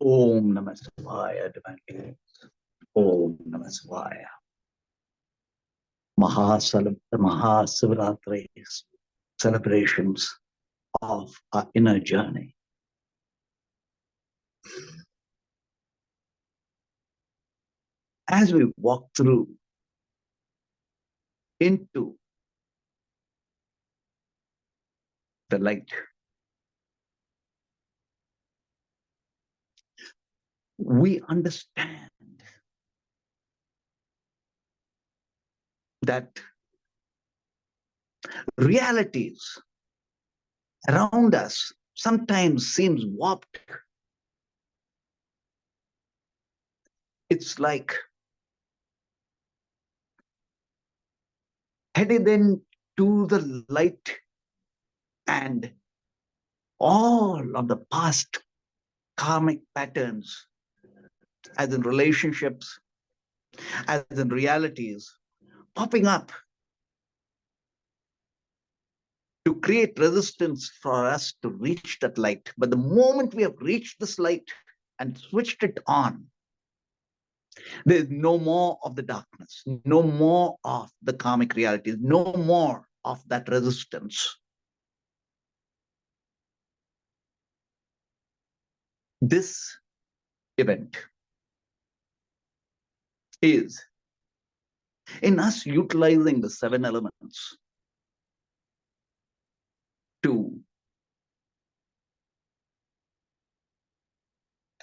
Aum Namah Sivaya, divine beings. Aum Namah Sivaya. Mahasivaratri celebrations of our inner journey. As we walk through into the light, we understand that realities around us sometimes seems warped. It's like headed into the light, and all of the past karmic patterns, as in relationships, as in realities, popping up to create resistance for us to reach that light. But the moment we have reached this light and switched it on, there's no more of the darkness, no more of the karmic realities, no more of that resistance. This event is in us utilizing the 7 elements to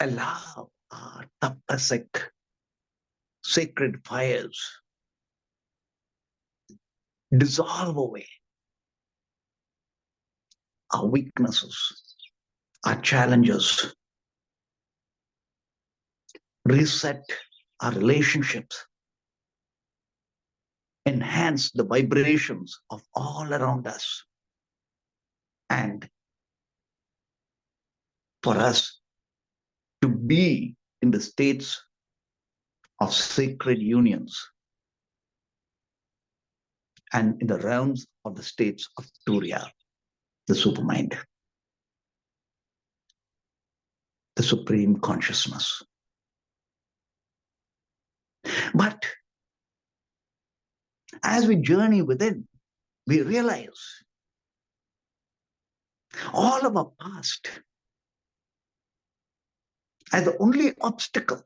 allow our tapasic sacred fires dissolve away our weaknesses, our challenges, reset our relationships, enhance the vibrations of all around us, and for us to be in the states of sacred unions and in the realms of the states of Turiya, the supermind, the supreme consciousness. But as we journey within, we realize all of our past as the only obstacle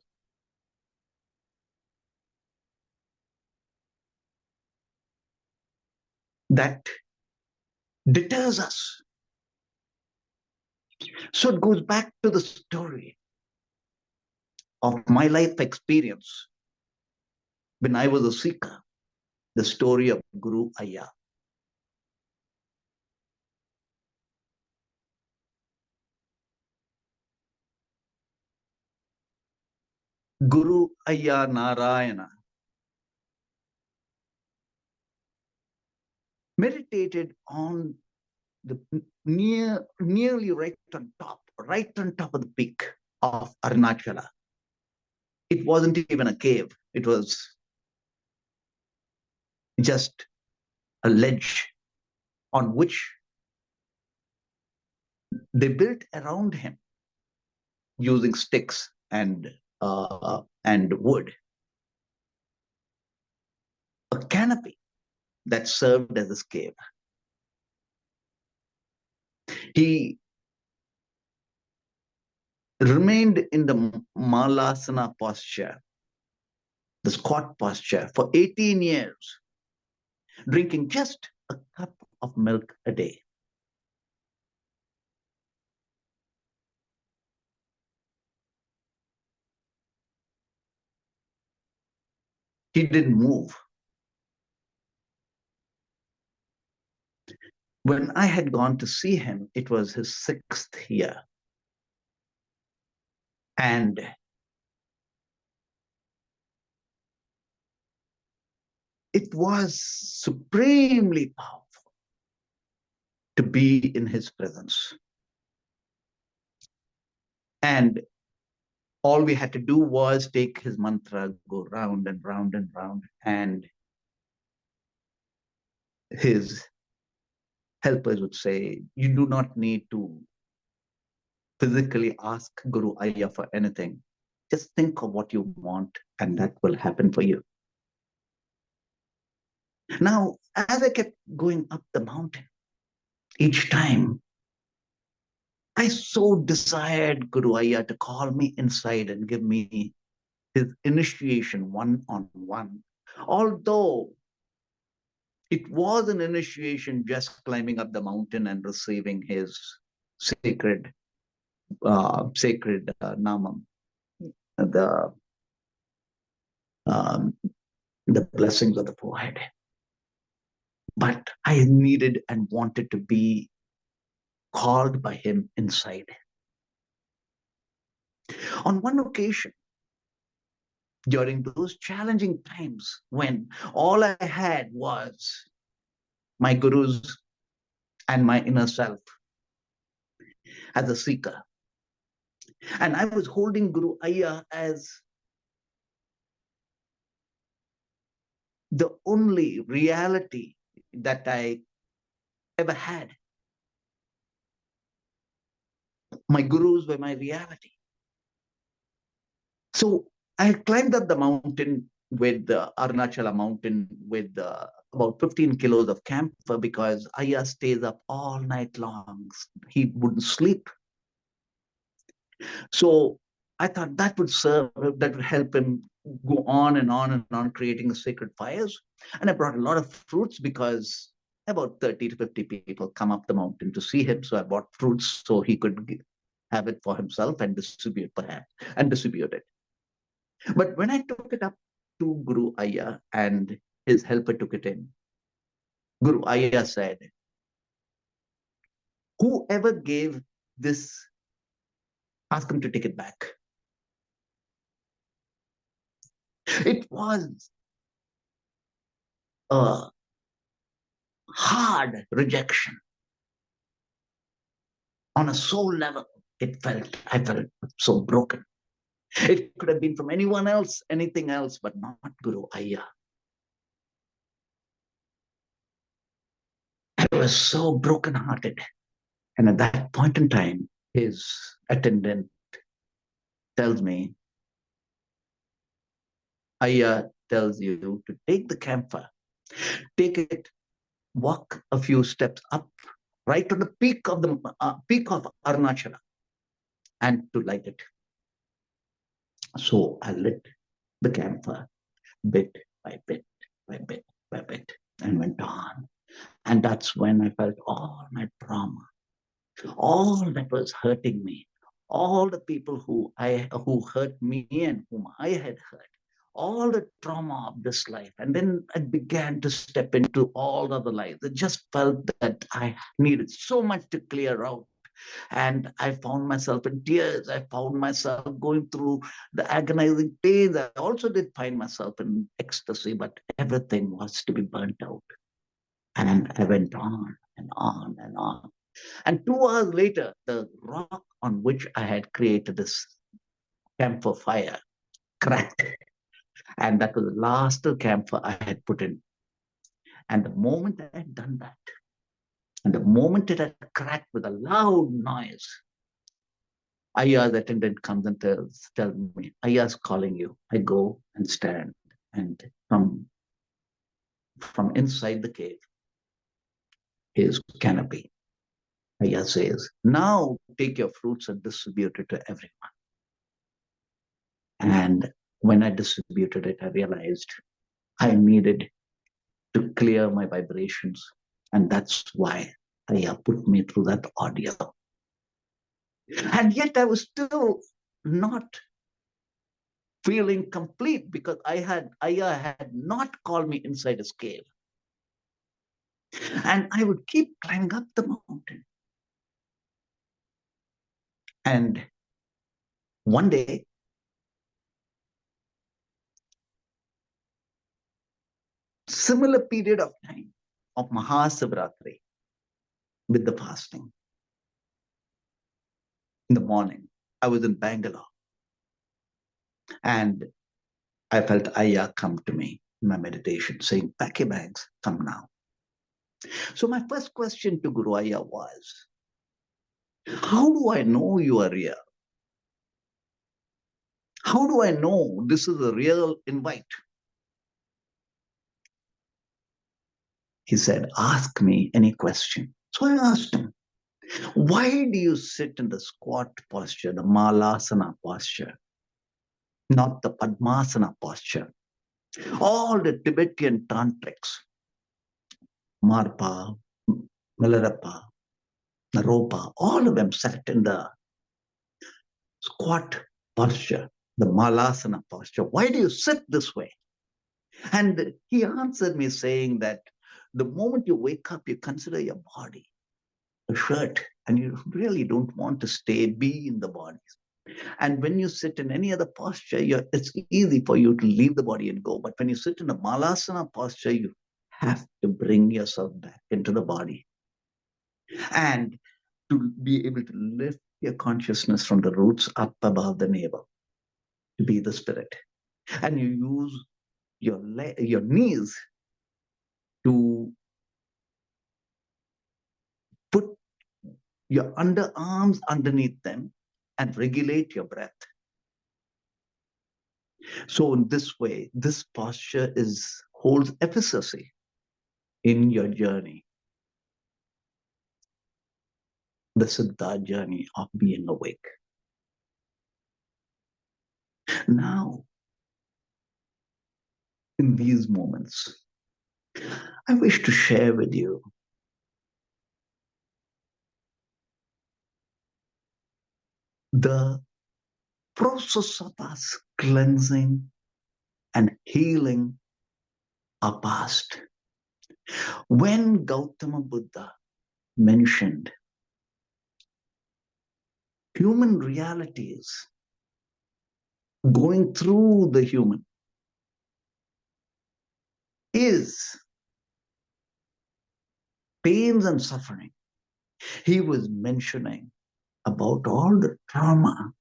that deters us. So it goes back to the story of my life experience when I was a seeker, the story of Guru Ayya. Guru Ayya Narayana meditated on the nearly right on top of the peak of Arunachala. It wasn't even a cave. It was just a ledge on which they built around him using sticks and wood, a canopy that served as a cave. He remained in the Malasana posture, the squat posture, for 18 years, drinking just a cup of milk a day. He didn't move. When I had gone to see him, it was his 6th year. And it was supremely powerful to be in his presence. And all we had to do was take his mantra, go round and round and round, and his helpers would say, you do not need to physically ask Guru Ayya for anything. Just think of what you want, and that will happen for you. Now, as I kept going up the mountain, each time I so desired Guru Ayya to call me inside and give me his initiation one-on-one. Although it was an initiation just climbing up the mountain and receiving his sacred, namam, the um, the blessings of the forehead. But I needed and wanted to be called by him inside. On one occasion, during those challenging times when all I had was my gurus and my inner self as a seeker, and I was holding Guru Ayya as the only reality that I ever had. My gurus were my reality. So I climbed up the mountain with the Arunachala mountain with about 15 kilos of camphor because Ayya stays up all night long. He wouldn't sleep. So I thought that would serve, that would help him go on and on and on creating the sacred fires. And I brought a lot of fruits because about 30 to 50 people come up the mountain to see him. So I bought fruits so he could have it for himself and distribute it. But when I took it up to Guru Ayya and his helper took it in, Guru Ayya said, whoever gave this, ask him to take it back. It was a hard rejection. On a soul level, I felt so broken. It could have been from anyone else, anything else, but not Guru Ayya. I was so brokenhearted. And at that point in time, his attendant tells me, Ayya tells you to take the camphor, take it, walk a few steps up, right to the peak of Arunachala, and to light it. So I lit the camphor bit by bit by bit by bit and went on. And that's when I felt all my trauma, all that was hurting me, all the people who hurt me and whom I had hurt, all the trauma of this life. And then I began to step into all the other lives. I just felt that I needed so much to clear out. And I found myself in tears. I found myself going through the agonizing pains. I also did find myself in ecstasy, but everything was to be burnt out. And I went on and on and on. And 2 hours later, the rock on which I had created this camphor fire cracked. And that was the last camphor I had put in. And the moment I had done that, and the moment it had cracked with a loud noise, Ayya's attendant comes and tells me, Ayya's calling you. I go and stand. And from inside the cave, his canopy, Ayya says, now take your fruits and distribute it to everyone. And when I distributed it, I realized I needed to clear my vibrations. And that's why Ayya put me through that ordeal. And yet I was still not feeling complete because Ayya had not called me inside his cave. And I would keep climbing up the mountain. And one day, similar period of time of Mahasivaratri with the fasting. In the morning, I was in Bangalore. And I felt Ayya come to me in my meditation saying, pack your bags, come now. So my first question to Guru Ayya was, How do I know you are real? How do I know this is a real invite? He said, ask me any question. So I asked him, why do you sit in the squat posture, the Malasana posture, not the Padmasana posture? All the Tibetan tantrics, Marpa, Milarepa, Naropa, all of them sat in the squat posture, the Malasana posture. Why do you sit this way? And he answered me saying that the moment you wake up, you consider your body a shirt, and you really don't want to be in the body. And when you sit in any other posture, it's easy for you to leave the body and go. But when you sit in a Malasana posture, you have to bring yourself back into the body. And to be able to lift your consciousness from the roots up above the navel, to be the spirit. And you use your knees to put your underarms underneath them and regulate your breath. So in this way, this posture holds efficacy in your journey, the Siddha journey of being awake. Now, in these moments, I wish to share with you the process of us cleansing and healing our past. When Gautama Buddha mentioned human realities going through the human is pains and suffering, he was mentioning about all the trauma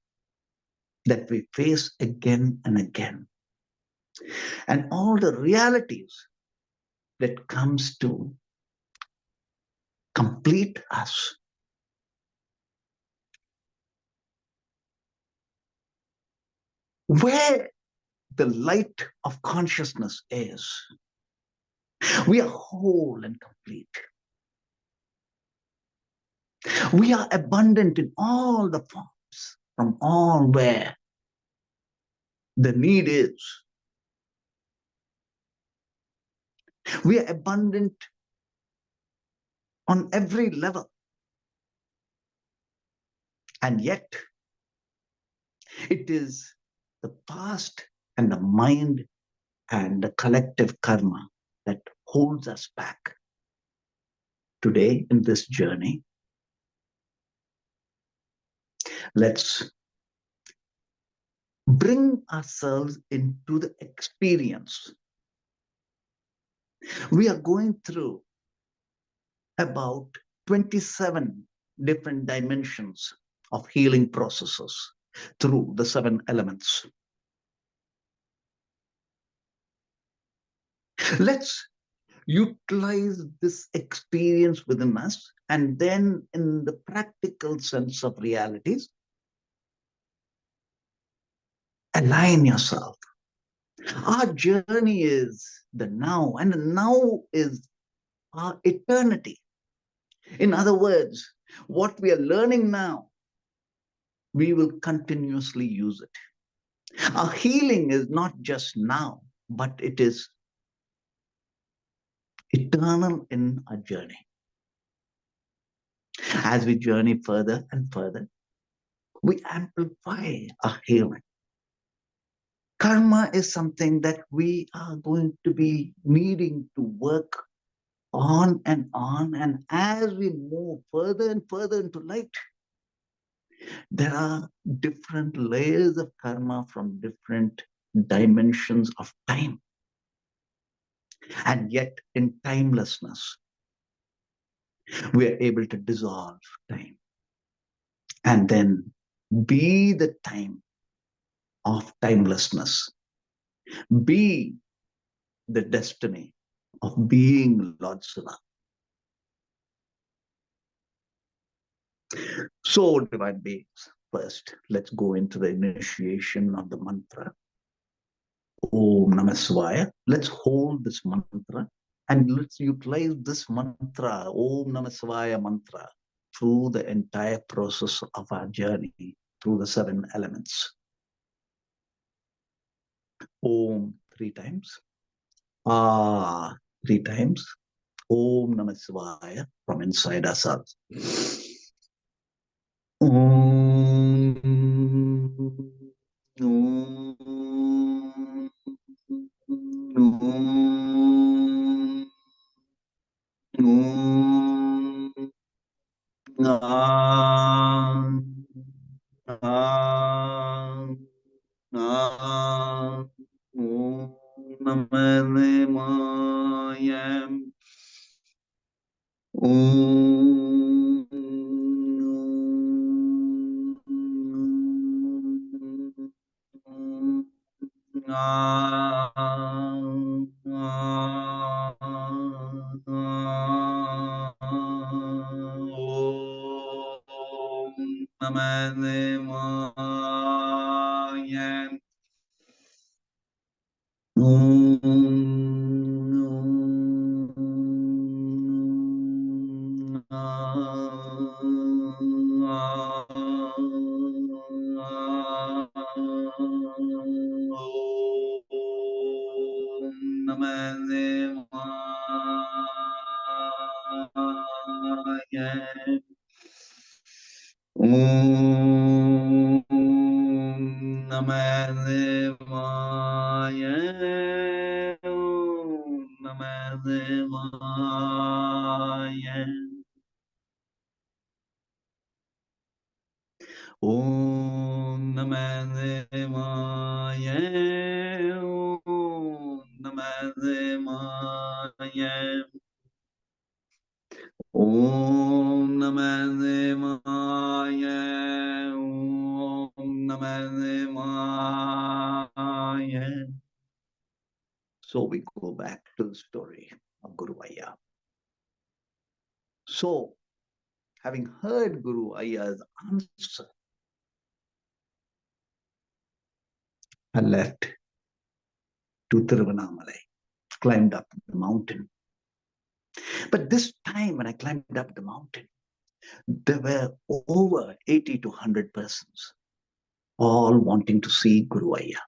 that we face again and again, and all the realities that comes to complete us. Where the light of consciousness is, we are whole and complete. We are abundant in all the forms, from all where the need is. We are abundant on every level. And yet, it is the past and the mind and the collective karma that holds us back. Today, in this journey, let's bring ourselves into the experience. We are going through about 27 different dimensions of healing processes through the 7 elements. Let's utilize this experience within us, and then in the practical sense of realities, align yourself. Our journey is the now, and the now is our eternity. In other words, what we are learning now, we will continuously use it. Our healing is not just now, but it is eternal in our journey. As we journey further and further, we amplify our healing. Karma is something that we are going to be needing to work on. And as we move further and further into light, there are different layers of karma from different dimensions of time. And yet, in timelessness, we are able to dissolve time and then be the time of timelessness, be the destiny of being Lord Siva. So, divine beings, first, let's go into the initiation of the mantra. Om Namah Sivaya. Let's hold this mantra and let's utilize this mantra, Om Namah Sivaya mantra, through the entire process of our journey through the 7 elements. Om 3 times. Ah 3 times. Om Namah Sivaya from inside ourselves. Om. Om. Om. Om. Om. Om. Om. Namah Shivaya. Om. Namah Shivaya. Om Namah Shivaya. Om Namah Shivaya. Om Namah Shivaya. Om Namah Shivaya. Om Namah Shivaya. Om Namah Shivaya. So we go back to the story of Guru Ayya. So, having heard Guru Ayya's answer, I left to Tiruvannamalai, climbed up the mountain. But this time when I climbed up the mountain, there were over 80 to 100 persons, all wanting to see Guru Ayya.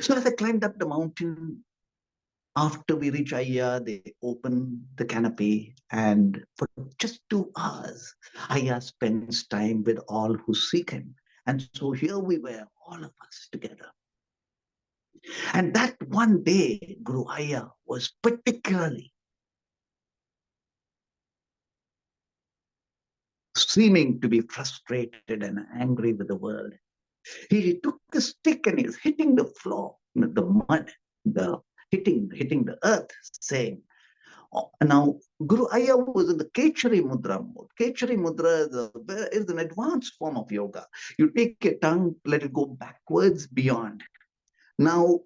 So as I climbed up the mountain, after we reach Ayya, they open the canopy, and for just 2 hours, Ayya spends time with all who seek him. And so here we were, all of us together. And that one day, Guru Ayya was particularly seeming to be frustrated and angry with the world. He took a stick and he's hitting the floor, the mud, hitting the earth, saying, oh, now Guru Ayya was in the Kechari Mudra mode. Kechari Mudra is an advanced form of yoga. You take your tongue, let it go backwards, beyond. Now,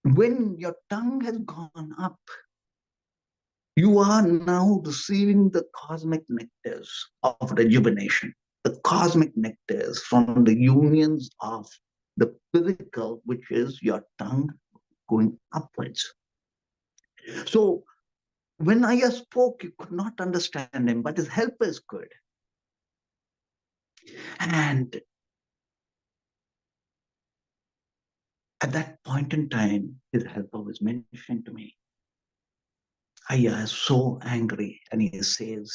when your tongue has gone up, you are now receiving the cosmic nectars of rejuvenation, the cosmic nectars from the unions of the physical, which is your tongue going upwards. So when Ayya spoke, you could not understand him, but his helpers could. And at that point in time, his helper was mentioning to me, Ayya is so angry, and he says,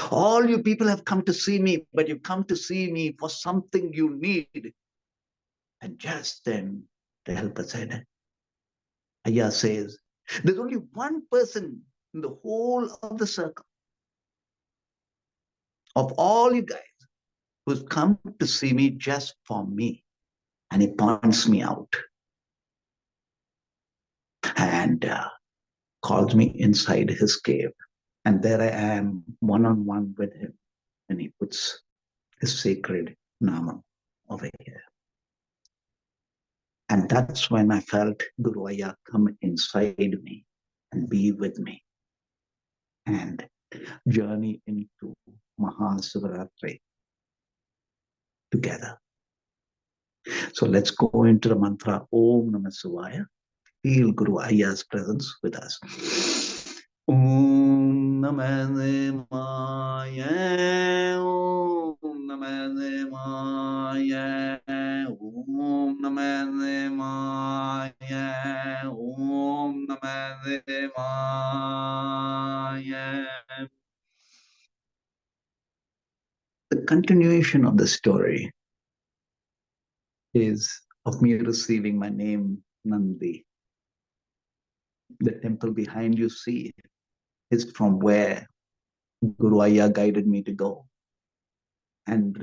all you people have come to see me, but you've come to see me for something you need. And just then, the helper said, Ayya says, there's only one person in the whole of the circle of all you guys who's come to see me just for me. And he points me out and calls me inside his cave. And there I am, one-on-one with him. And he puts his sacred Nama over here. And that's when I felt Guru Ayya come inside me and be with me and journey into Mahasivaratri together. So let's go into the mantra Aum Namah Sivaya. Feel Guru Ayya's presence with us. Aum Namah Sivaya. Aum Namah Sivaya. Aum Namah Sivaya. Aum Namah Sivaya. The continuation of the story is of me receiving my name, Nandi. The temple behind you see is from where Guru Ayya guided me to go and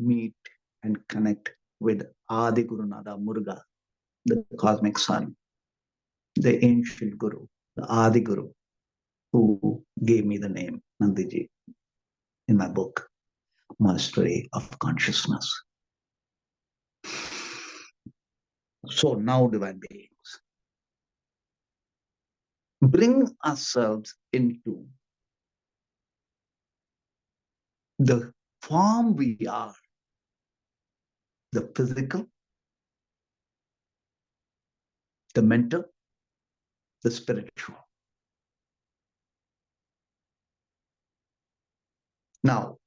meet and connect with Adi Guru Nada Muruga, the cosmic sun, the ancient Guru, the Adi Guru, who gave me the name Nandhiji in my book, Mastery of Consciousness. So now, divine beings, bring ourselves into the form we are, the physical, the mental, the spiritual. Now,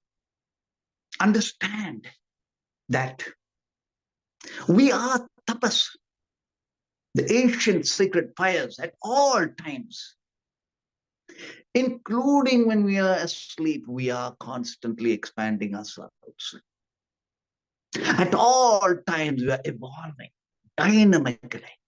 understand that we are tapas, the ancient sacred fires at all times, including when we are asleep, we are constantly expanding ourselves. At all times, we are evolving dynamically.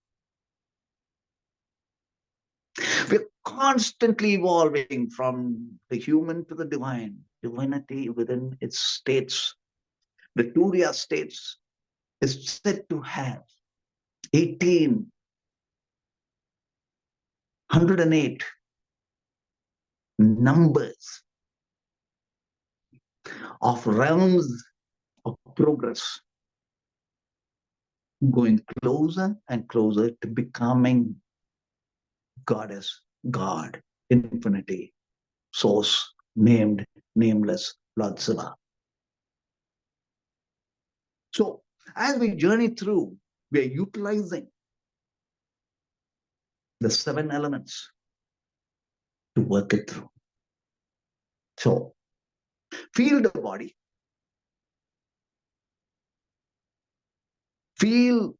We're constantly evolving from the human to the divine, divinity within its states. The Turiya states is said to have 108 numbers of realms of progress, going closer and closer to becoming Goddess, God, infinity, source, named, nameless, Lord Siva. So as we journey through, we are utilizing the 7 elements to work it through. So feel the body, feel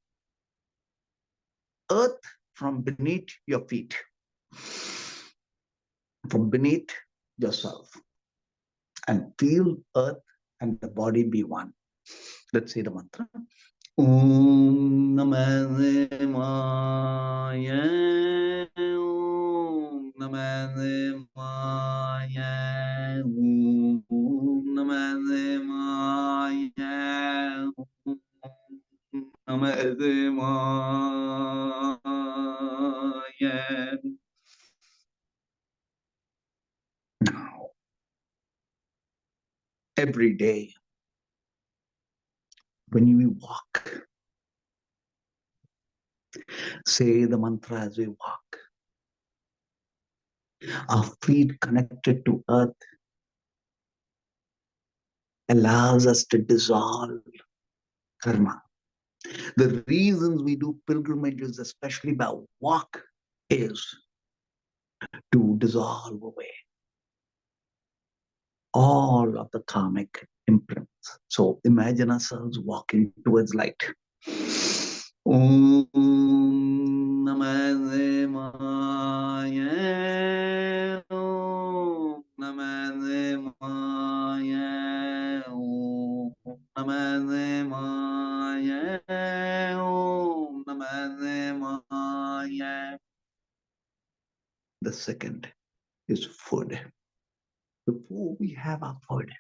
earth from beneath your feet, from beneath yourself, and feel earth and the body be one. Let's say the mantra. Aum Namah Sivaya. Aum Namah Sivaya. Aum Namah Sivaya. Aum Namah Sivaya. Now, every day when you walk, say the mantra as we walk. Our feet connected to earth allows us to dissolve karma. The reasons we do pilgrimages, especially by walk, is to dissolve away all of the karmic imprints. So imagine ourselves walking towards light. Om Namah Sivaya. Om Namah Sivaya. Om Namah Sivaya. Om Namah Sivaya. The second is food. Before we have our food,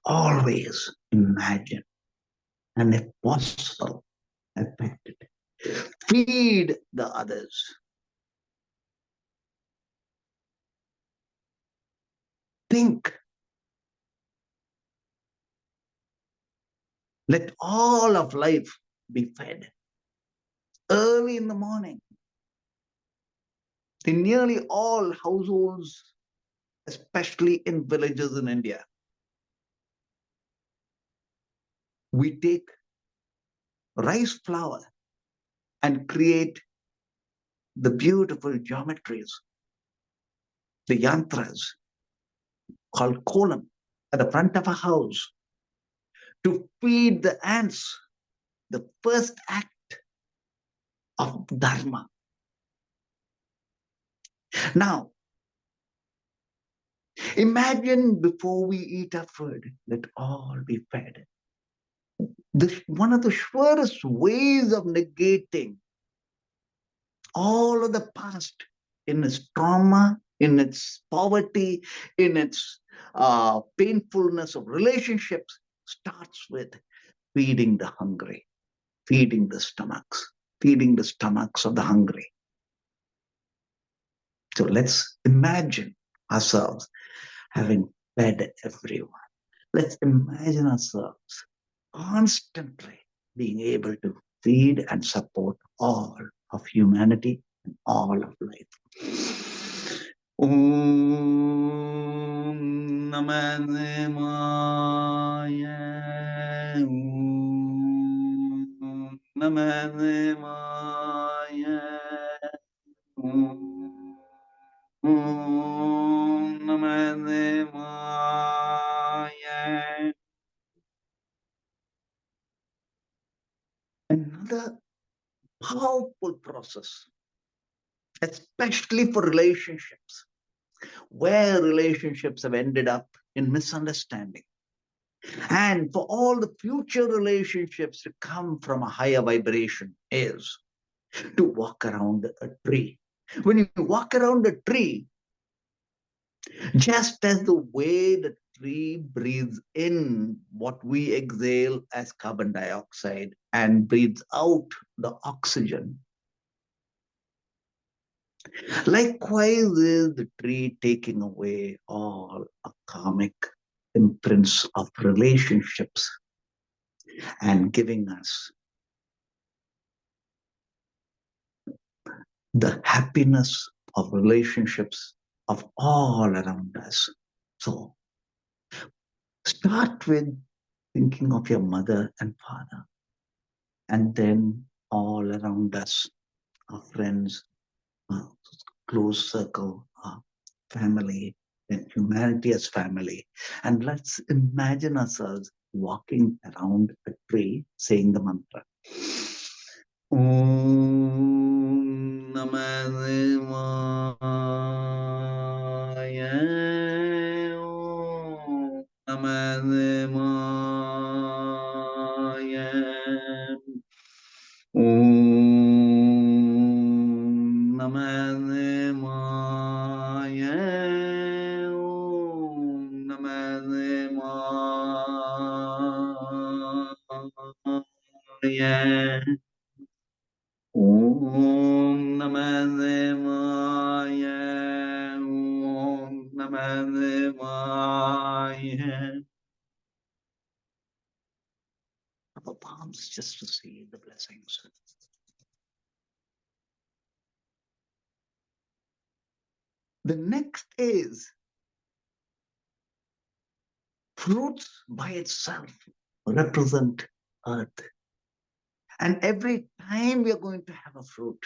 always imagine and if possible, affect it. Feed the others. Think. Let all of life be fed. Early in the morning, In nearly all households, especially in villages in India, we take rice flour and create the beautiful geometries, the yantras called kolam at the front of a house to feed the ants, the first act of dharma. Now, imagine before we eat our food, let all be fed. One of the surest ways of negating all of the past in its trauma, in its poverty, in its painfulness of relationships starts with feeding the hungry, feeding the stomachs of the hungry. So let's imagine ourselves having fed everyone. Let's imagine ourselves constantly being able to feed and support all of humanity and all of life. Om Namah Sivaya. Om Namah Sivaya. Om Namah Sivaya. Another powerful process, especially for relationships, where relationships have ended up in misunderstanding. And for all the future relationships to come from a higher vibration is to walk around a tree. When you walk around a tree, just as the way the tree breathes in what we exhale as carbon dioxide and breathes out the oxygen, likewise is the tree taking away all karmic imprints of relationships and giving us the happiness of relationships of all around us. So start with thinking of your mother and father, and then all around us, our friends, our close circle, our family, and humanity as family. And let's imagine ourselves walking around a tree saying the mantra. Om Namah Sivaya. Om Namah Sivaya. Om Namah Sivaya. Om Namah Sivaya. Om Namah Sivaya. Om Namah Sivaya. Our palms just to see the blessings. The next is fruits by itself represent earth. And every time we are going to have a fruit,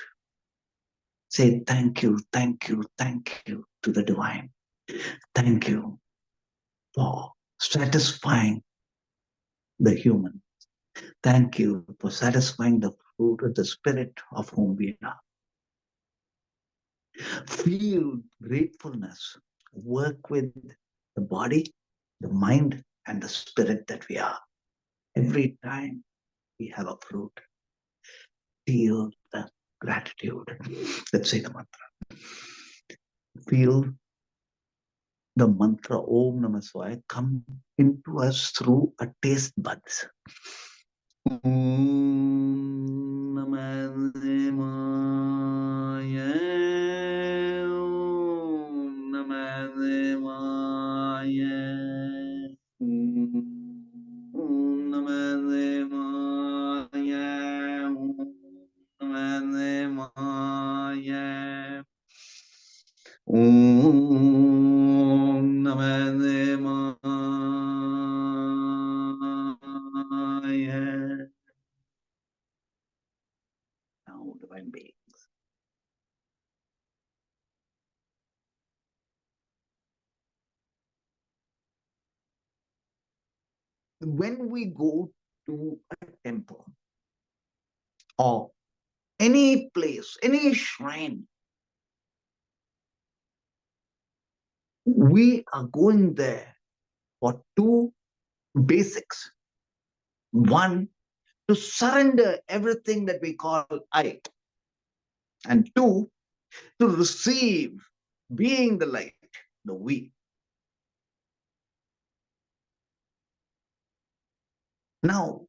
say thank you, thank you, thank you to the divine. Thank you for satisfying the human. Thank you for satisfying the fruit of the spirit of whom we are. Feel gratefulness. Work with the body, the mind, and the spirit that we are. Every time we have a fruit, feel the gratitude. Let's say the mantra. Feel the mantra Om Namah Sivaya come into us through a taste buds. Om Namah Sivaya. Om Namah Sivaya. Om Namah Sivaya. Om Namah Sivaya. When we go to a temple or any place, any shrine, we are going there for two basics. One, to surrender everything that we call I, and two, to receive, being the light, the we. Now,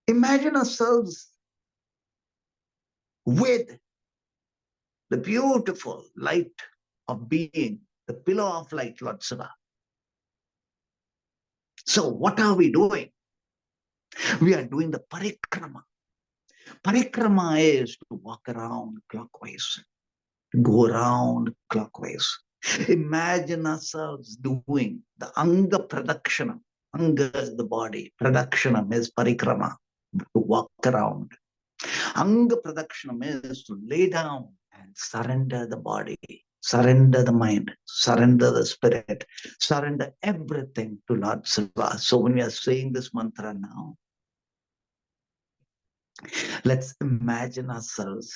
imagine ourselves with the beautiful light of being, the pillar of light, Lord Siva. So, what are we doing? We are doing the parikrama. Parikrama is to walk around clockwise, go around clockwise. Imagine ourselves doing the anga pradakshana. Anga is the body. Pradakshanam is parikrama, to walk around. Anga pradakshana is to lay down and surrender the body, surrender the mind, surrender the spirit, surrender everything to Lord Siva. So when we are saying this mantra now, let's imagine ourselves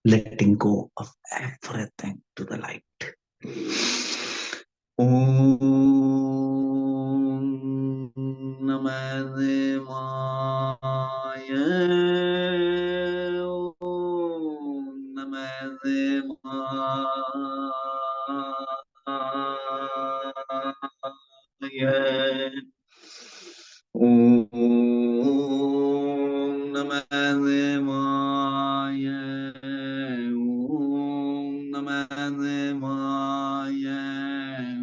letting go of everything to the light. Om Namah Sivaya. Om Namah Sivaya. Om Namah Sivaya. Om Namah Sivaya.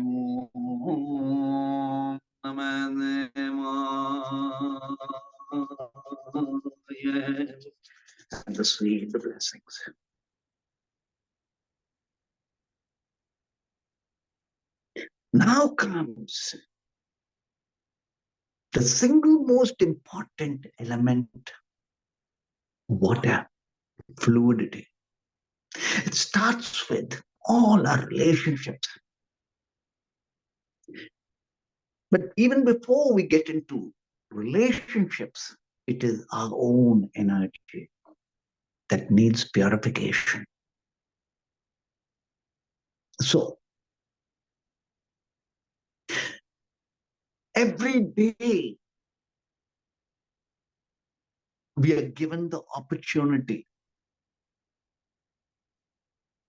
Om Namah Sivaya. And receive the blessings. Now comes the single most important element: water, fluidity. It starts with all our relationships. But even before we get into relationships, it is our own energy that needs purification. So, every day we are given the opportunity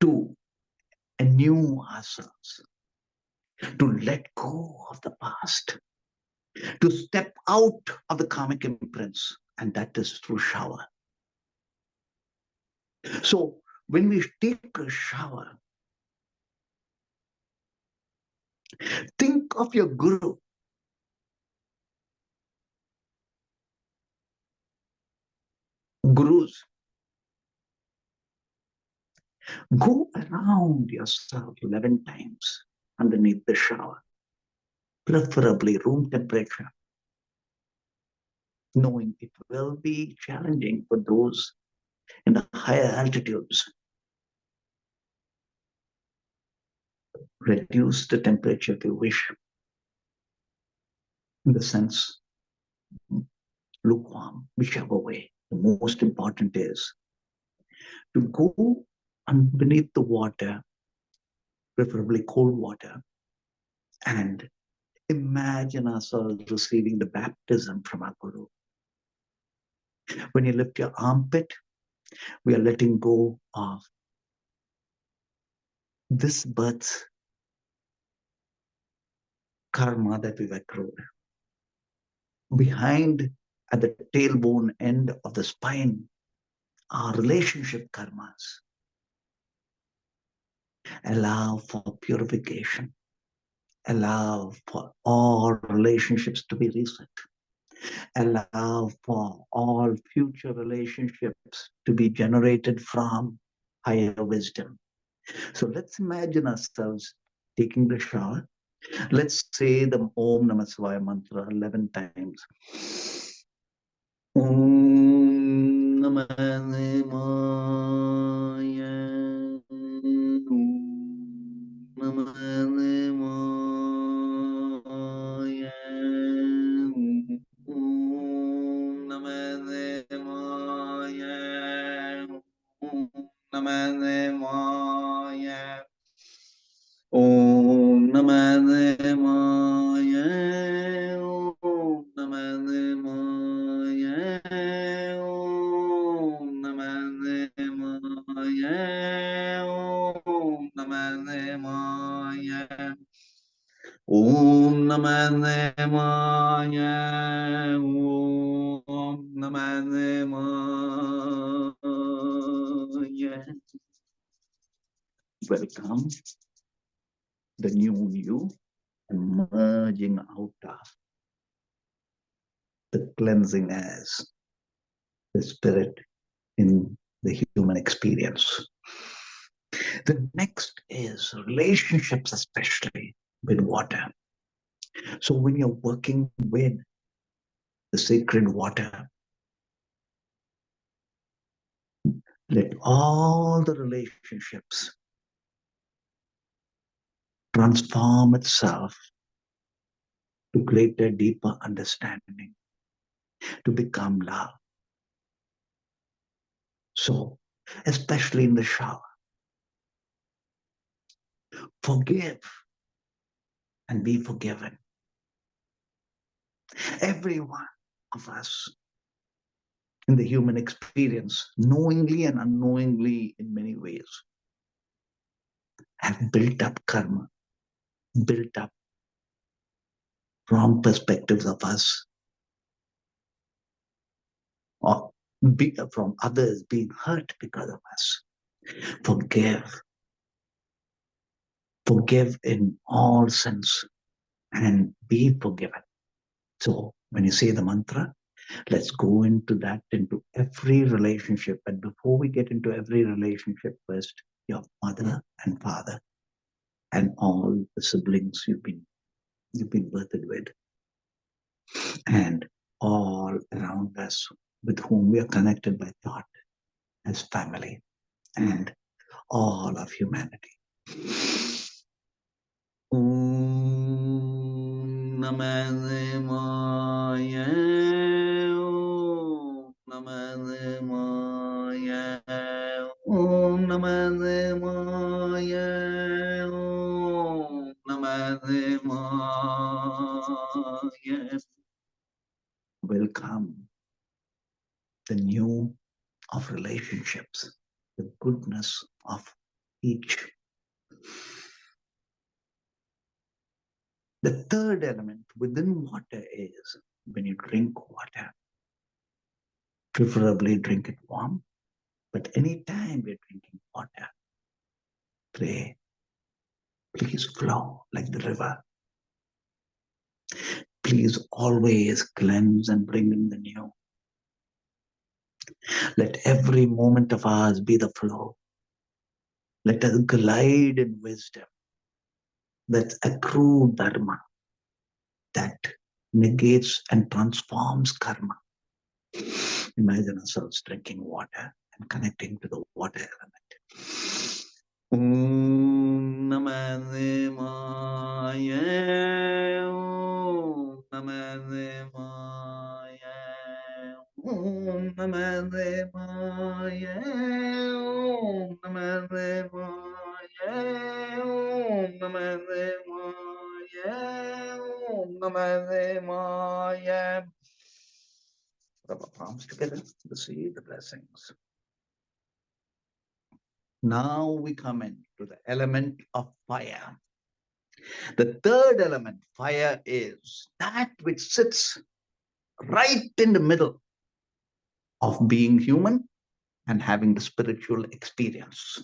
to renew ourselves, to let go of the past, to step out of the karmic imprints, and that is through shower. So, when we take a shower, think of your guru. Gurus, go around yourself 11 times underneath the shower, preferably room temperature, knowing it will be challenging for those in the higher altitudes. Reduce the temperature if you wish, in the sense lukewarm, whichever way. The most important is to go underneath the water, preferably cold water, and imagine ourselves receiving the baptism from our Guru. When you lift your armpit, we are letting go of this birth's karma that we've accrued. Behind, at the tailbone end of the spine, are relationship karmas. Allow for purification. Allow for all relationships to be reset. Allow for all future relationships to be generated from higher wisdom. So let's imagine ourselves taking the shower. Let's say the Aum Namah Sivaya mantra 11 times. Om Namah Sivaya. Om Namah Sivaya. Om Namah Sivaya. Om Namah Sivaya. Welcome the new you emerging out of the cleansing as the spirit in the human experience. The next is relationships, especially with water. So when you're working with the sacred water, let all the relationships transform itself to greater, deeper understanding, to become love. So, especially in the shower, forgive and be forgiven. Every one of us in the human experience, knowingly and unknowingly in many ways, have built up karma, built up wrong perspectives of us, or from others being hurt because of us. Forgive. Forgive in all sense and be forgiven. So when you say the mantra, let's go into that, into every relationship. But before we get into every relationship, first, your mother and father and all the siblings you've been birthed with, and all around us with whom we are connected by thought as family, and all of humanity. Om Namah Sivaya. Om Namah Sivaya. Om Namah Sivaya. Om Namah Sivaya. Welcome the new of relationships, the goodness of each. The third element within water is when you drink water, preferably drink it warm, but anytime you're drinking water, pray, please flow like the river. Please always cleanse and bring in the new. Let every moment of ours be the flow. Let us glide in wisdom. That's accrued dharma that negates and transforms karma. Imagine ourselves drinking water and connecting to the water element. Om Namah Sivaya. Om Namah Sivaya. Om Namah Sivaya. Om Namah Sivaya. Om Namah Sivaya. Om Namah Sivaya. Rub our palms together, receive the blessings. Now we come into the element of fire. The third element, fire, is that which sits right in the middle of being human and having the spiritual experience.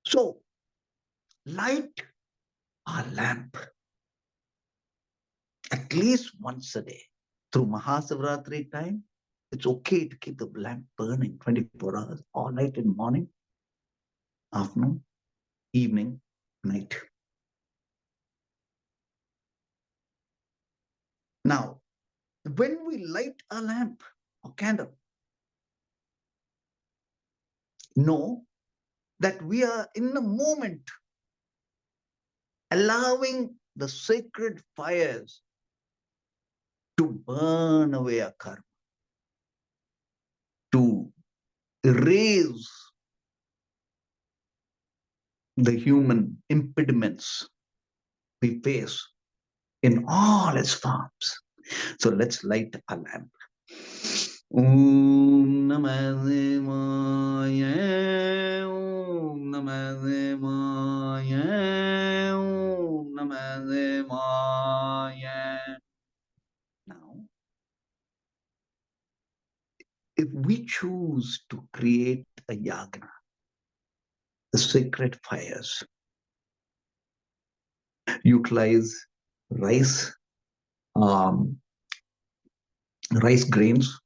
So, light our lamp at least once a day. Through Mahasivaratri time, it's okay to keep the lamp burning 24 hours, all night in morning, afternoon, evening, night. Now, when we light a lamp or candle, know that we are in the moment allowing the sacred fires to burn away our karma, to erase the human impediments we face in all its forms. So let's light a lamp. Om Namah Sivaya. we choose to create a yagna, the sacred fires, utilize rice, um, rice grains,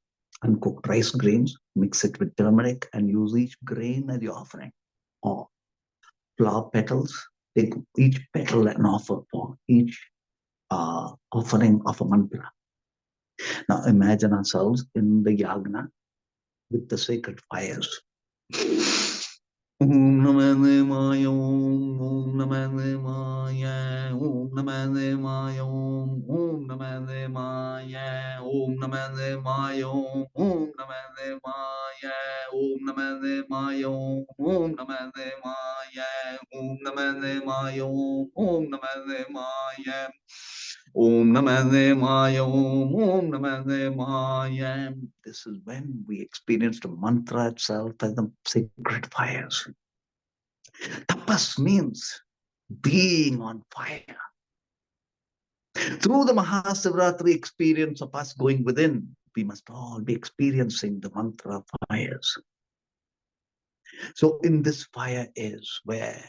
uncooked rice grains, mix it with turmeric and use each grain as your offering. Or flower petals, take each petal and offer for each offering of a mantra. Now imagine ourselves in the yagna with the sacred fires. Om Namah Shivaya, Om Namah Shivaya, Om Namah Shivaya, Om Namah Shivaya, Om Namah Shivaya, Om Namah Shivaya, Om Namah Shivaya, Om Namah Shivaya, Om Namah Shivaya, Om Namah Shivaya, Om Namah Shivaya, Om Namah Shivaya. This is when we experienced the mantra itself as the sacred fires. Tapas means being on fire. Through the Mahasivaratri experience of us going within, we must all be experiencing the mantra fires. So in this fire is where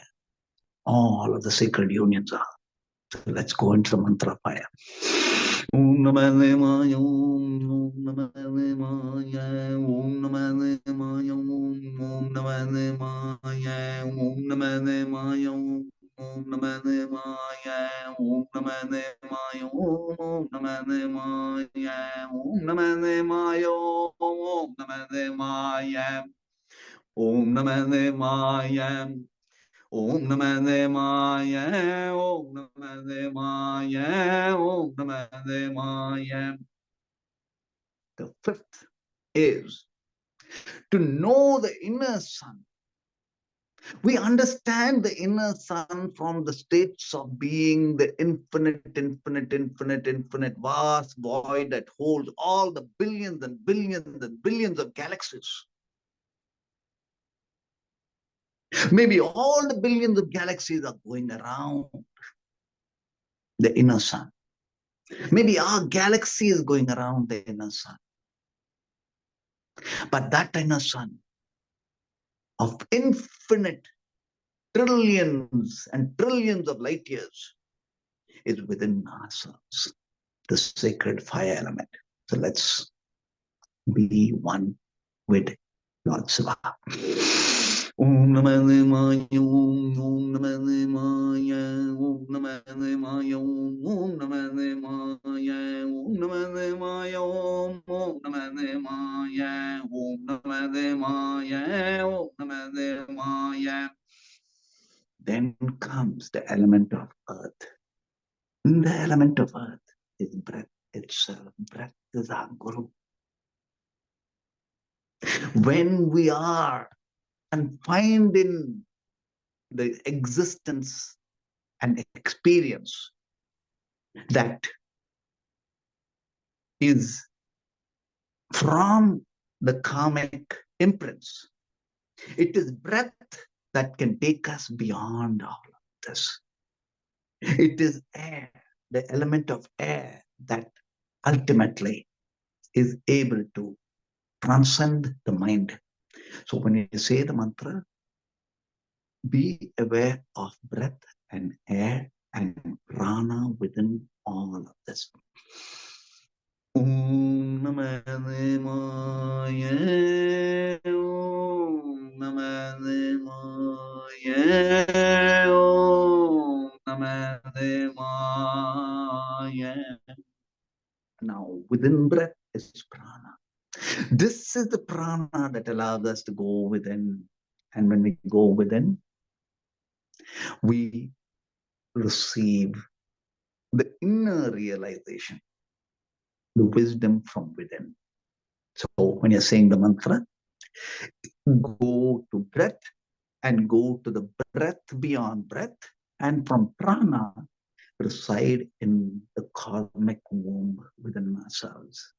all of the sacred unions are. So let's go into the mantra fire. Om Namah Shivaya, Om Namah Shivaya, Om Namah Shivaya, Om Namah Shivaya, Om Namah Shivaya, Om Namah Shivaya, Om Namah Shivaya, Om Namah Shivaya, Om Namah Shivaya, Om Namah Shivaya, Om Namah Shivaya. Om Namah Shivaya, Om Namah Shivaya, Om Namah Shivaya. The fifth is to know the inner sun. We understand the inner sun from the states of being the infinite, infinite, infinite, infinite, vast void that holds all the billions and billions and billions of galaxies. Maybe all the billions of galaxies are going around the inner sun. Maybe our galaxy is going around the inner sun. But that inner sun of infinite trillions and trillions of light years is within ourselves, the sacred fire element. So let's be one with Lord Shiva. Om Namah Shivaya, Om Namah Shivaya, Om Namah Shivaya, Om Namah Shivaya, Om Namah Shivaya, Om Namah Shivaya, Om Namah Shivaya, Om Namah Shivaya. Then comes the element of earth. The element of earth is breath itself. Breath is our Guru. When we are confined in the existence and experience that is from the karmic imprints, it is breath that can take us beyond all of this. It is air, the element of air, that ultimately is able to transcend the mind. So when you say the mantra, be aware of breath and air and prana within all of this. Om Namah Shivaya, Om Namah Shivaya, Om Namah Shivaya. Now, within breath is prana. This is the prana that allows us to go within. And when we go within, we receive the inner realization, the wisdom from within. So when you're saying the mantra, go to breath and go to the breath beyond breath, and from prana reside in the karmic womb within ourselves.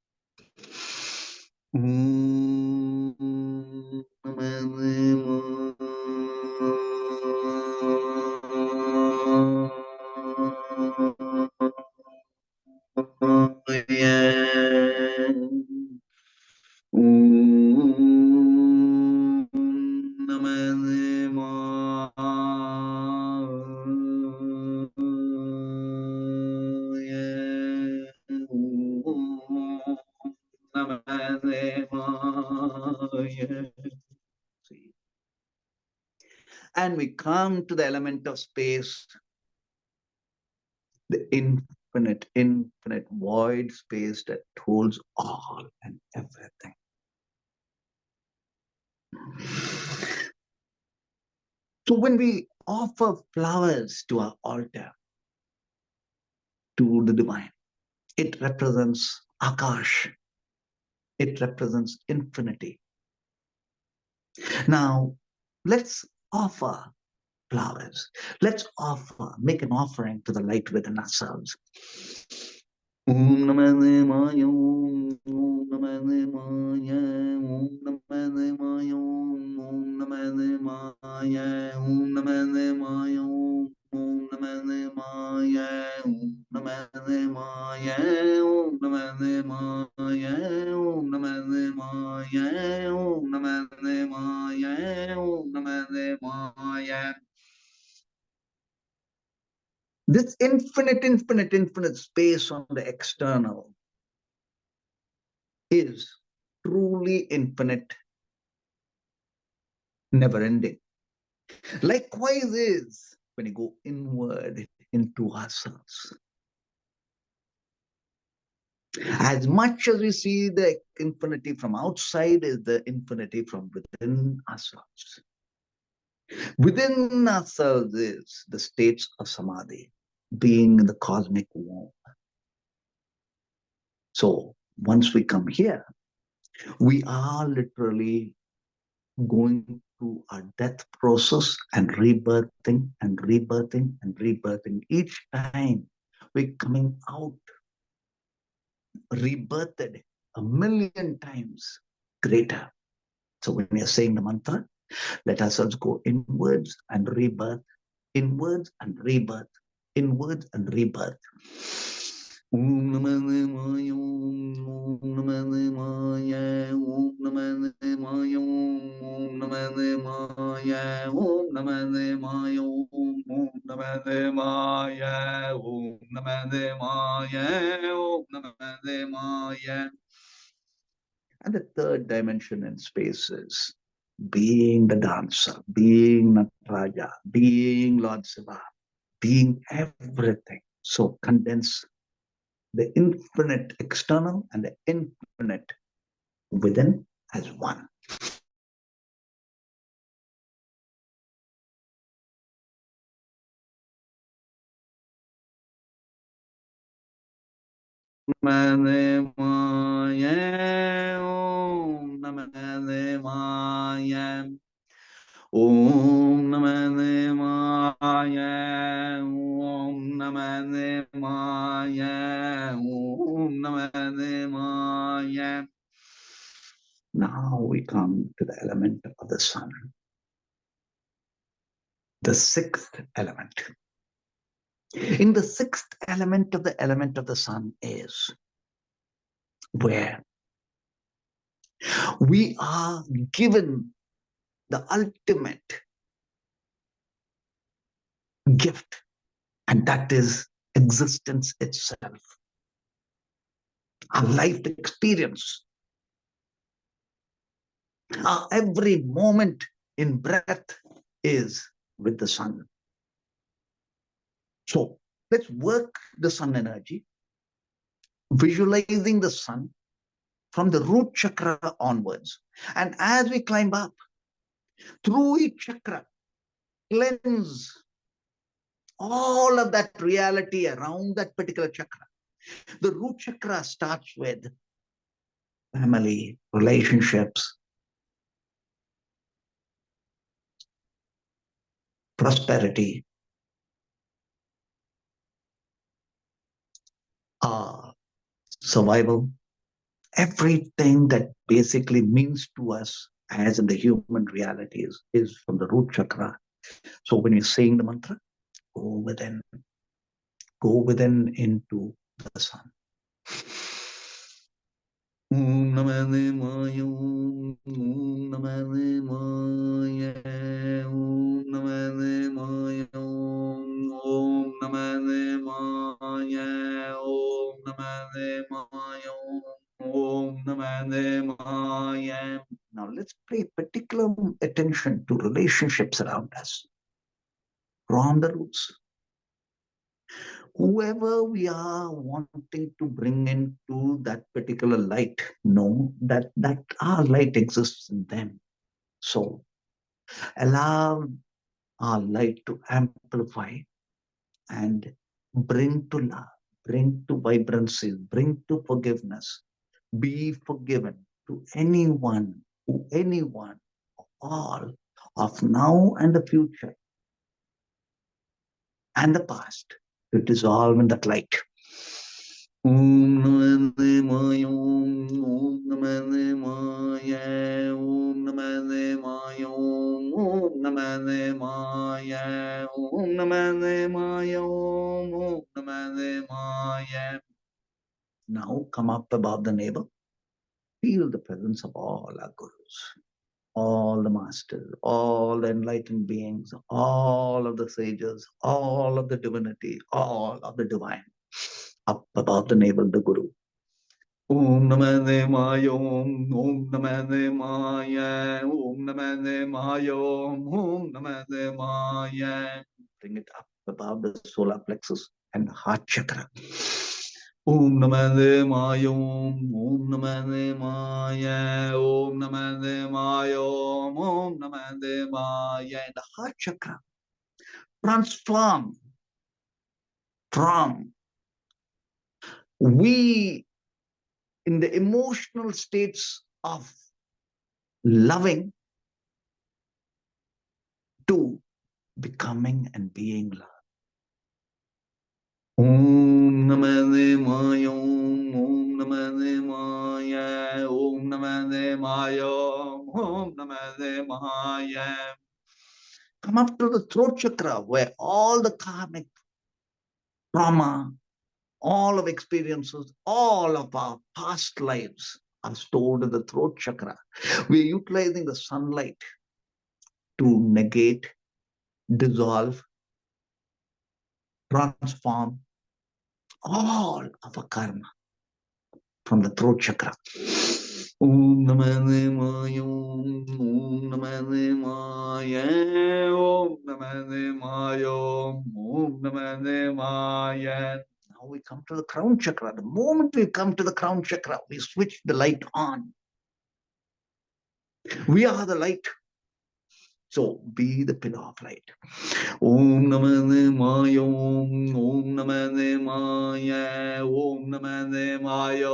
See. And we come to the element of space, the infinite void space that holds all and everything. So when we offer flowers to our altar, to the divine, it represents Akash. It represents infinity. Now, let's offer flowers. Let's make an offering to the light within ourselves. Om Namah Sivaya, Om Namah Sivaya, Om Namah Sivaya, Om Namah Sivaya, Om Namah Sivaya, Om Namah Sivaya, Om Namah Sivaya, Om Namah Sivaya, Om Namah Sivaya, Om Namah Sivaya, Om Namah Sivaya. This infinite space on the external is truly infinite, never ending. Likewise is when you go inward into ourselves. As much as we see the infinity from outside is the infinity from within ourselves. Within ourselves is the states of samadhi, being in the cosmic womb. So once we come here, we are literally going through a death process and rebirthing and rebirthing and rebirthing. Each time we're coming out rebirthed a million times greater. So when we are saying the mantra, let ourselves go inwards and rebirth, inwards and rebirth, inwards and rebirth. Om Namah Sivaya, Om Namah Sivaya, Om Namah Sivaya, Om Namah Sivaya, Om Namah Sivaya, Om Namah Sivaya, Om Namah Sivaya, Om Namah Sivaya. And the third dimension in space is being the dancer, being Nataraja, being Lord Siva, being everything. So condense the infinite external and the infinite within as one. Om Namah Sivaya, Om Namah Sivaya, Om Namah Sivaya, Om Namah Sivaya. Now we come to the element of the sun, the sixth element. In the sixth element of the sun is where we are given the ultimate gift, and that is existence itself, our life experience. Our every moment in breath is with the sun. So let's work the sun energy, visualizing the sun from the root chakra onwards. And as we climb up, through each chakra, cleanse all of that reality around that particular chakra. The root chakra starts with family, relationships, prosperity, survival, everything that basically means to us as in the human realities is from the root chakra. So when you're saying the mantra, go within into the sun. Om Namah Shivaya, Om Namah Shivaya, Om Namah Shivaya, Om Namah Shivaya, Om Namah Shivaya, Om Namah Shivaya. Now let's pay particular attention to relationships around us from the roots. Whoever we are wanting to bring into that particular light, know that our light exists in them. So allow our light to amplify and bring to love, bring to vibrancy, bring to forgiveness. Be forgiven to anyone, all of now and the future and the past to dissolve in that light. Om Namah Shivaya, Om Namah Shivaya, Om Namah Shivaya, Om Namah Shivaya, Om Namah Shivaya, Om Namah Shivaya. Now come up above the navel. Feel the presence of all our gurus, all the masters, all the enlightened beings, all of the sages, all of the divinity, all of the divine. Up above the navel, the guru. Om Namah Shivaya, Om Namah Shivaya, Om Namah Shivaya, Om Namah Shivaya. Bring it up above the solar plexus and heart chakra. Om Namah Shivaya, Om Namah Shivaya, Om Namah Shivaya, Om Namah Shivaya. And the heart chakra transform from we in the emotional states of loving to becoming and being love. Om Namah Shivaya, Om Namah Shivaya, Om Namah Shivaya, Om Namah Shivaya. Come up to the throat chakra where all the karmic trauma, all of experiences, all of our past lives are stored in the throat chakra. We're utilizing the sunlight to negate, dissolve, transform all of our karma from the throat chakra. Om Namah Shivaya, Om Namah Shivaya, Om Namah Shivaya, Om Namah Shivaya. Now we come to the crown chakra. The moment we come to the crown chakra, we switch the light on. We are the light. So be the pillar of light. Om Namah Shivaya, Om Namah Shivaya, Om Namah Shivaya,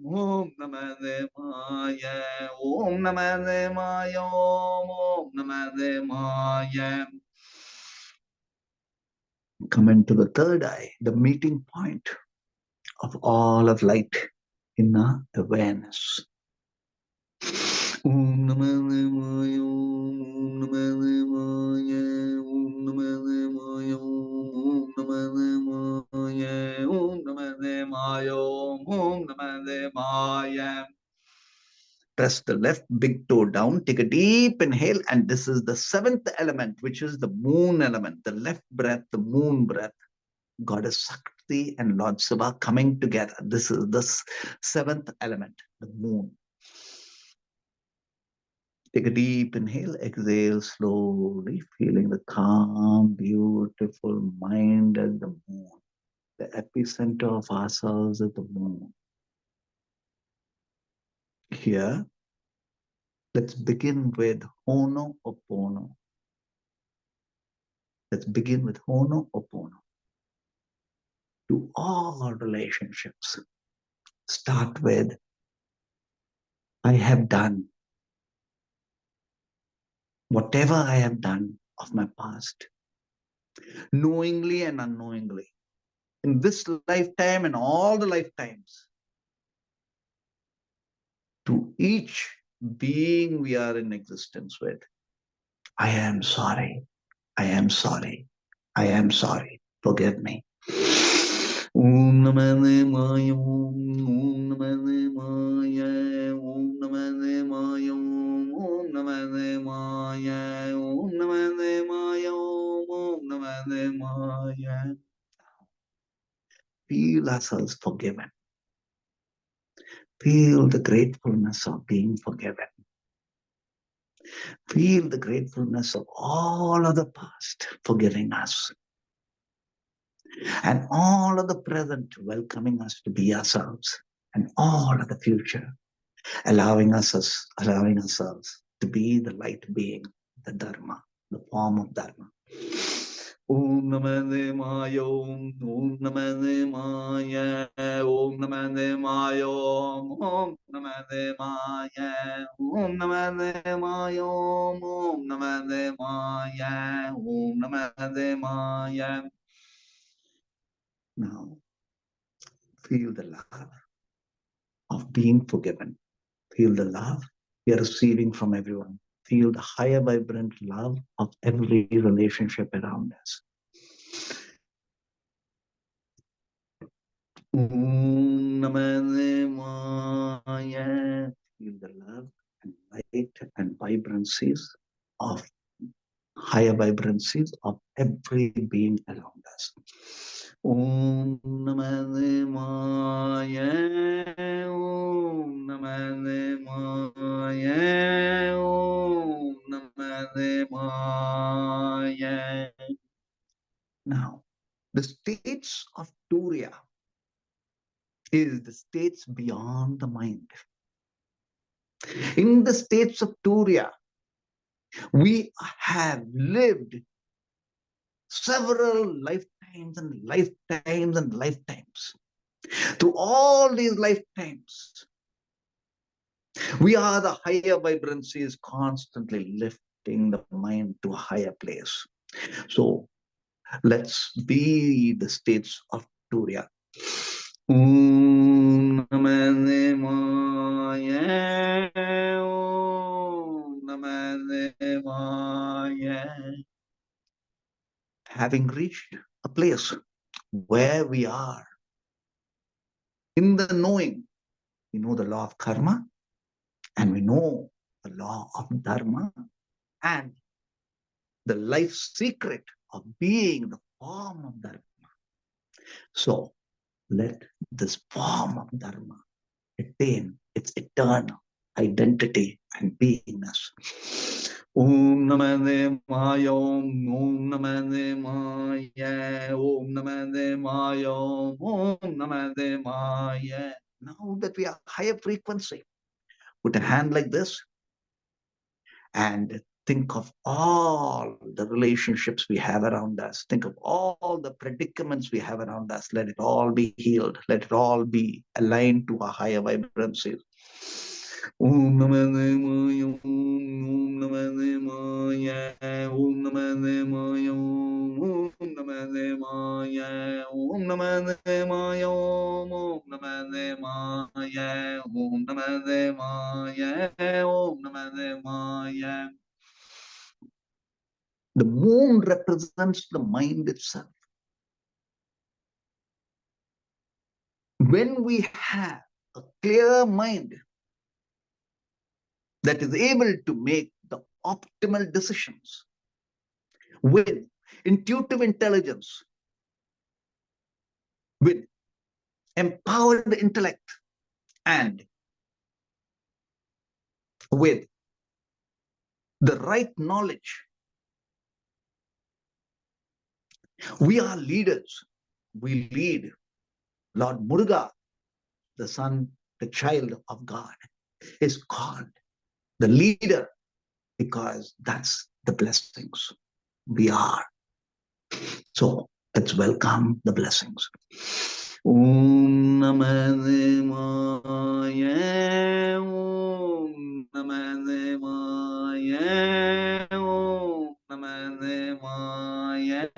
Om Namah Shivaya, Om Namah Shivaya, Om Namah Shivaya. Come into the third eye, the meeting point of all of light in our awareness. Om Namah Shivaya, Om Namah Shivaya, Om Namah Shivaya, Om Namah Shivaya, Om Namah Shivaya, Om Namah Shivaya. Press the left big toe down, take a deep inhale, and this is the seventh element, which is the moon element, the left breath, the moon breath. Goddess Shakti and Lord Shiva coming together. This is the seventh element, the moon. Take a deep inhale, exhale slowly, feeling the calm, beautiful mind as the moon. The epicenter of ourselves is the moon. Here, let's begin with Ho'oponopono. Let's begin with Ho'oponopono. To all our relationships, start with, I have done whatever I have done of my past, knowingly and unknowingly, in this lifetime and all the lifetimes, to each being we are in existence with. I am sorry. I am sorry. I am sorry. Forgive me. Om Namah Sivaya, Om Namah Sivaya, Om Namah Sivaya, Om Namah Sivaya, Om Namah Sivaya, Om Namah Sivaya. Feel ourselves forgiven. Feel the gratefulness of being forgiven. Feel the gratefulness of all of the past forgiving us, and all of the present welcoming us to be ourselves, and all of the future allowing ourselves to be the light being, the Dharma, the form of Dharma. Om Namah Sivaya, Om Namah Sivaya, Om Namah Sivaya, Om Namah Sivaya, Om Namah Sivaya, Om Namah Sivaya, Om Namah Sivaya. Now, feel the love of being forgiven. Feel the love we are receiving from everyone. Feel the higher vibrant love of every relationship around us. Om Namah Sivaya. Feel the love and light and vibrancies of higher vibrancies of every being around us. Om Namah Sivaya, Om Namah Sivaya, Om Namah Sivaya. Now, the states of Turiya is the states beyond the mind. In the states of Turiya, we have lived several lifetimes and lifetimes and lifetimes. Through all these lifetimes, we are the higher vibrancies constantly lifting the mind to a higher place. So let's be the states of Turiya. Om Namah Sivaya, Om Namah Sivaya. Having reached a place where we are in the knowing, we know the law of karma, and we know the law of dharma, and the life secret of being the form of dharma. So let this form of dharma attain its eternal identity and beingness. Om Namah Sivaya, Om Namah Sivaya, Om Namah Sivaya, Om Namah Sivaya. Now that we are higher frequency, put a hand like this and think of all the relationships we have around us. Think of all the predicaments we have around us. Let it all be healed. Let it all be aligned to a higher vibrancy. Om Namah Sivaya, Om Namah Sivaya, Om Namah Sivaya, Om Namah Sivaya, Om Namah Sivaya, Om Namah Sivaya, Om Namah Sivaya, Om Namah Sivaya. The moon represents the mind itself. When we have a clear mind that is able to make the optimal decisions with intuitive intelligence, with empowered intellect, and with the right knowledge, we are leaders. We lead. Lord Muruga, the son, the child of God, is called the leader because that's the blessings we are. So let's welcome the blessings. Om Namah Sivaya, Om Namah Sivaya, Om Namah Sivaya,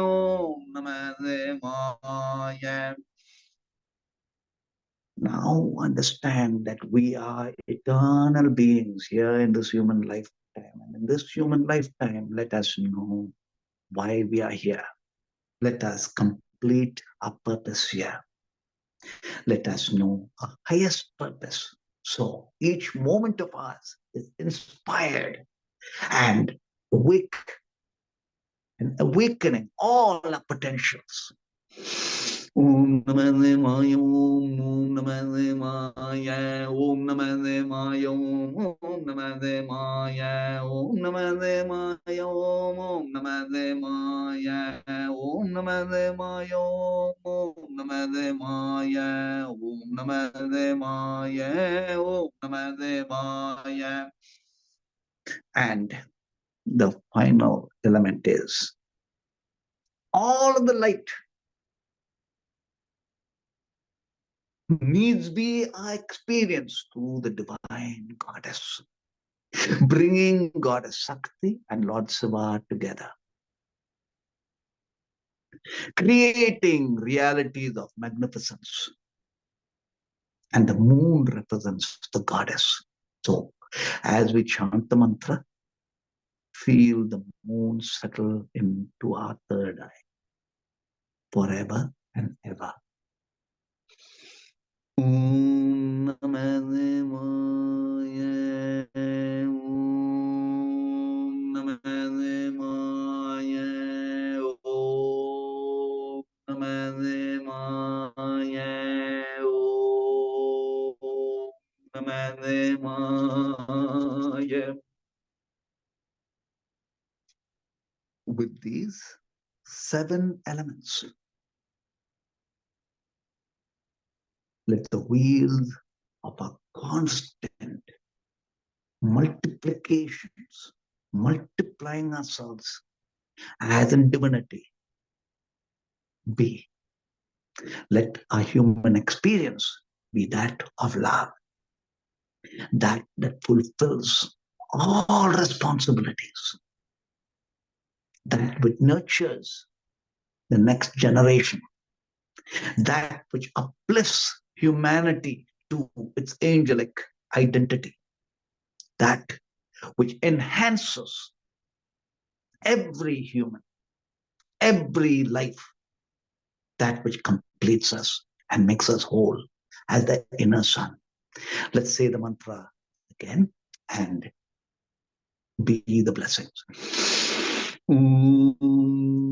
Om Namah Sivaya. Now understand that we are eternal beings here in this human lifetime. And in this human lifetime, let us know why we are here. Let us complete our purpose here. Let us know our highest purpose. So each moment of ours is inspired and awakening all our potentials. Om Namah Sivaya, Om Namah Sivaya, Om Namah Sivaya, Om Namah Sivaya, Om Namah Sivaya, Om Namah Sivaya, Om Namah Sivaya, Om Namah Sivaya, Om Namah Sivaya, Om Namah Sivaya. And the final element is all of the light needs be our experience through the divine goddess, bringing Goddess Shakti and Lord Shiva together, creating realities of magnificence. And the moon represents the goddess. So, as we chant the mantra, feel the moon settle into our third eye forever and ever. Om Namah Sivaya, Om Namah Sivaya, Om Namah Sivaya, Om Namah Sivaya. With these 7 elements, let the wheels of a constant multiplications, multiplying ourselves as in divinity, be. Let our human experience be that of love, that fulfills all responsibilities, that which nurtures the next generation, that which uplifts humanity to its angelic identity, that which enhances every human, every life, that which completes us and makes us whole as the inner sun. Let's say the mantra again and be the blessings. Om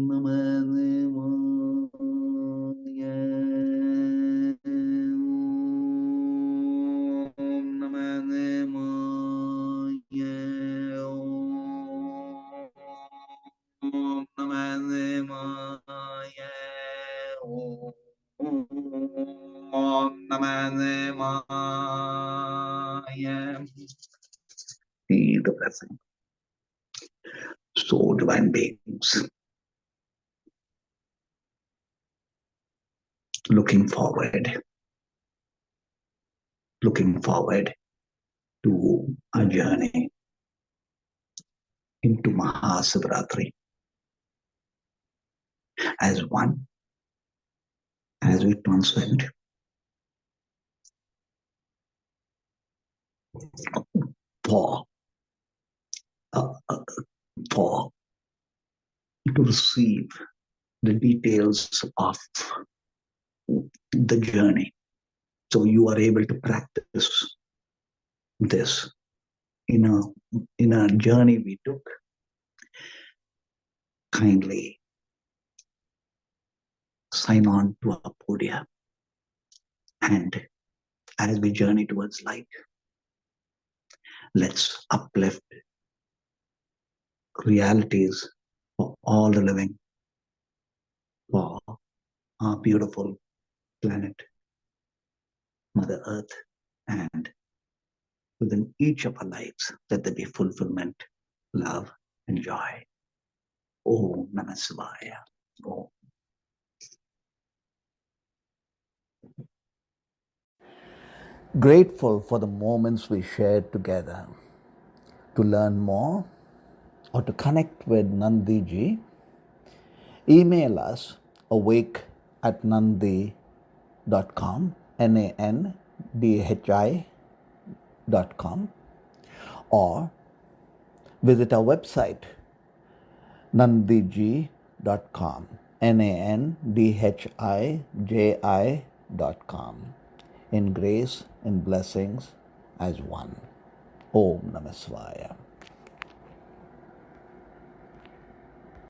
Namah Sivaya, Om Namah Sivaya, Om Namah Sivaya, Om Namah Sivaya. Be the blessing. So, divine beings, looking forward to a journey into Mahasivaratri as one, as we transcend for, for to receive the details of the journey. So you are able to practice this in a journey we took. Kindly sign on to our podium, and as we journey towards light, let's uplift realities for all the living, for our beautiful planet, Mother Earth, and within each of our lives, let there be fulfillment, love, and joy. Aum Namah Sivaya. Om. Grateful for the moments we shared together. To learn more or to connect with Nandhiji, email us awake@nandhi.com, NANDHI.com, or visit our website nandhiji.com. nandhiji.com. In grace, in blessings, as one. Om Namah Sivaya.